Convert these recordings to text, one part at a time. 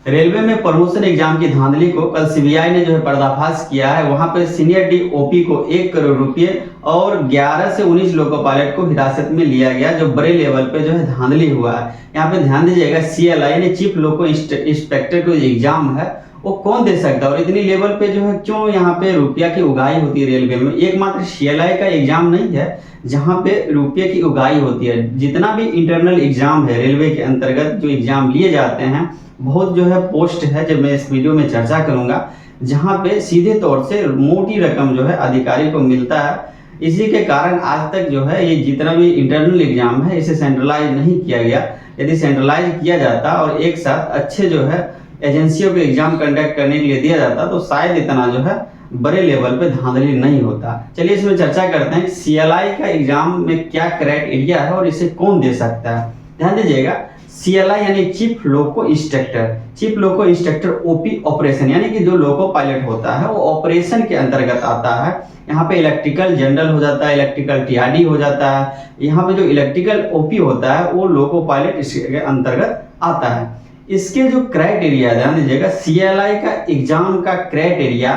Railway में promotion exam की धांधली को कल सीबीआई ने जो है पर्दाफाश किया है। वहां पे सीनियर डीओपी को 1 करोड़ रुपए और 11 से 19 लोको पायलट को हिरासत में लिया गया, जो बड़े लेवल पे जो है धांधली हुआ है। यहाँ पे ध्यान दीजिएगा, सीएलआई यानी चीफ लोको इंस्पेक्टर को एग्जाम है वो कौन दे सकता है और इतनी लेवल पे जो है क्यों यहाँ पे रुपया की उगाही होती है रेलवे में। एकमात्र सीएलआई का एग्जाम नहीं है जहाँ पे रुपये की उगाही होती है। जितना भी इंटरनल एग्जाम है रेलवे के अंतर्गत जो एग्जाम लिए जाते हैं, बहुत जो है पोस्ट है, जब मैं इस वीडियो में चर्चा करूंगा, जहाँ पे सीधे तौर से मोटी रकम जो है अधिकारी को मिलता है। इसी के कारण आज तक जो है ये जितना भी इंटरनल एग्जाम है इसे सेंट्रलाइज नहीं किया गया। यदि सेंट्रलाइज किया जाता और एक साथ अच्छे जो है एजेंसियों को एग्जाम कंडक्ट करने के लिए दिया जाता तो शायद इतना जो है बड़े लेवल पे धांधली नहीं होता। चलिए इसमें चर्चा करते हैं सीएलआई का एग्जाम में क्या क्राइटेरिया है और इसे कौन दे सकता है। ध्यान दीजिएगा, सीएलआई यानी चीफ लोको इंस्ट्रक्टर, चीफ लोको इंस्ट्रक्टर ओपी ऑपरेशन, यानी कि जो लोको पायलट होता है वो ऑपरेशन के अंतर्गत आता है। यहाँ पे इलेक्ट्रिकल जनरल हो जाता है, इलेक्ट्रिकल टीआरडी हो जाता है। यहाँ पे जो इलेक्ट्रिकल ओपी होता है वो लोको पायलट इसके अंतर्गत आता है। इसके जो क्राइटेरिया, ध्यान दीजिएगा, सीएलआई का एग्जाम का क्राइटेरिया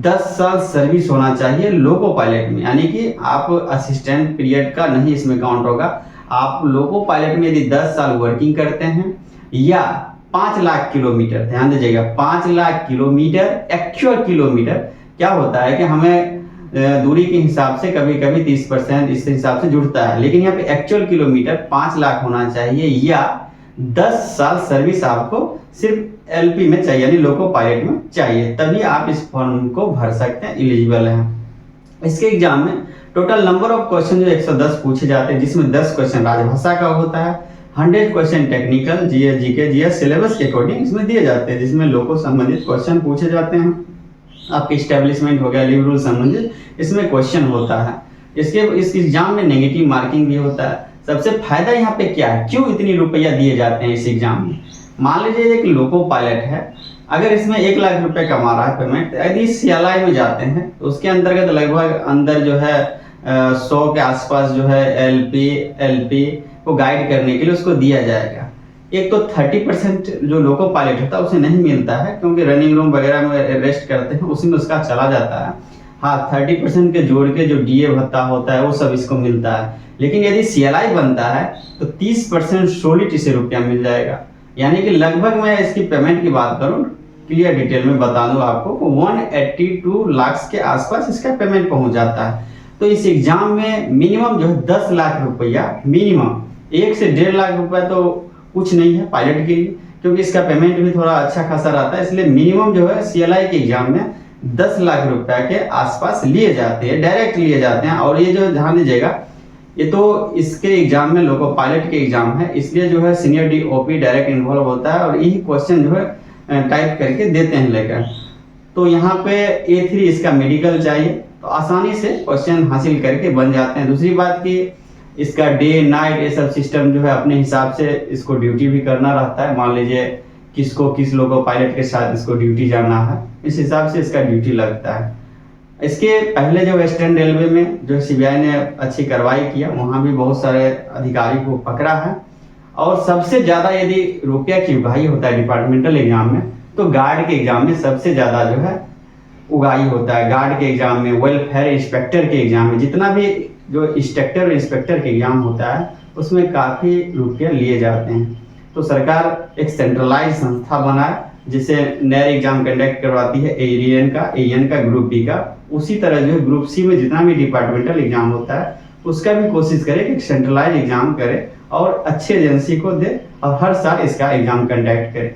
10 साल सर्विस होना चाहिए लोको पायलट में, यानी कि आप असिस्टेंट पीरियड का नहीं इसमें काउंट होगा। आप लोको पायलट में यदि 10 साल वर्किंग करते हैं या 5 लाख किलोमीटर, ध्यान दीजिएगा 5 लाख किलोमीटर एक्चुअल किलोमीटर, क्या होता है कि हमें दूरी के हिसाब से कभी कभी 30% इस हिसाब से जुड़ता है, लेकिन यहाँ पे एक्चुअल किलोमीटर 5 लाख होना चाहिए या 10 साल सर्विस आपको सिर्फ एलपी में चाहिए, यानी लोको पायलट में चाहिए, तभी आप इस फॉर्म को भर सकते हैं, एलिजिबल हैं। इसके एग्जाम में टोटल नंबर ऑफ क्वेश्चन जो 110 पूछे जाते हैं, जिसमें 10 क्वेश्चन राजभाषा का होता है, 100 question technical GS GK GS syllabus के अकॉर्डिंग इसमें दिए जाते हैं, जिसमें लोको संबंधित क्वेश्चन पूछे जाते हैं। आपके इस्टेब्लिशमेंट हो गया, लिव रूल संबंधित इसमें क्वेश्चन होता है। इस एग्जाम में नेगेटिव मार्किंग भी होता है। सबसे फायदा यहाँ पे क्या है, क्यों इतनी रुपया दिए जाते हैं इस एग्जाम में। मान लीजिए एक लोको पायलट है, अगर इसमें 1 लाख रुपए कमा रहा है पेमेंट, यदि सीएलआई में जाते हैं तो उसके अंतर्गत लगभग अंदर जो है 100 के आसपास जो है एलपी को गाइड करने के लिए उसको दिया जाएगा। एक तो 30% जो लोको पायलट होता है उसे नहीं मिलता है, क्योंकि रनिंग रूम वगैरह में रेस्ट करते हैं, उसी में उसका चला जाता है। हाँ, 30% के जोड़ के जो डीए भत्ता होता है वो सब इसको मिलता है। लेकिन यदि सीएलआई बनता है तो 30% सोलिड इसे रुपया मिल जाएगा, यानी कि लगभग मैं इसकी पेमेंट की बात करूं, क्लियर डिटेल में बता दूं आपको, 182 लाख के आसपास इसका पेमेंट पहुंच जाता है। तो इस एग्जाम में मिनिमम जो है 10 लाख रुपया, मिनिमम 1 से 1.5 लाख रुपया तो कुछ नहीं है पायलट के लिए, क्योंकि इसका पेमेंट भी थोड़ा अच्छा खासा रहता है। इसलिए मिनिमम जो है सीएलआई के एग्जाम में 10 लाख रुपया के आसपास लिए जाते हैं, डायरेक्ट लिए जाते हैं। और ये जो ध्यान दीजिएगा, ये तो इसके एग्जाम में लोको पायलट के एग्जाम है, इसलिए जो है सीनियर डीओपी डायरेक्ट इन्वॉल्व होता है और यही क्वेश्चन जो है टाइप करके देते हैं लेकर। तो यहाँ पे A3 इसका मेडिकल चाहिए, तो आसानी से क्वेश्चन हासिल करके बन जाते हैं। दूसरी बात कि इसका डे नाइट ये सब सिस्टम जो है अपने हिसाब से इसको ड्यूटी भी करना रहता है। मान लीजिए किसको किस लोको पायलट के साथ इसको ड्यूटी जाना है, इस हिसाब से इसका ड्यूटी लगता है। इसके पहले जो वेस्टर्न रेलवे में जो सीबीआई ने अच्छी कार्रवाई किया, वहाँ भी बहुत सारे अधिकारी को पकड़ा है। और सबसे ज्यादा यदि रुपया की उगाही होता है डिपार्टमेंटल एग्जाम में, तो गार्ड के एग्जाम में सबसे ज्यादा जो है उगाही होता है। गार्ड के एग्जाम में, वेलफेयर इंस्पेक्टर के एग्जाम में, जितना भी जो इंस्ट्रक्टर और इंस्पेक्टर के एग्जाम होता है उसमें काफी रुपया लिए जाते हैं। तो सरकार एक सेंट्रलाइज संस्था बनाए जिसे नए एग्जाम कंडक्ट करवाती है, एएन का, ग्रुप बी का। उसी तरह जो है ग्रुप सी में जितना भी डिपार्टमेंटल एग्जाम होता है उसका भी कोशिश करे कि सेंट्रलाइज एग्जाम करे और अच्छे एजेंसी को दे और हर साल इसका एग्जाम कंडक्ट करे।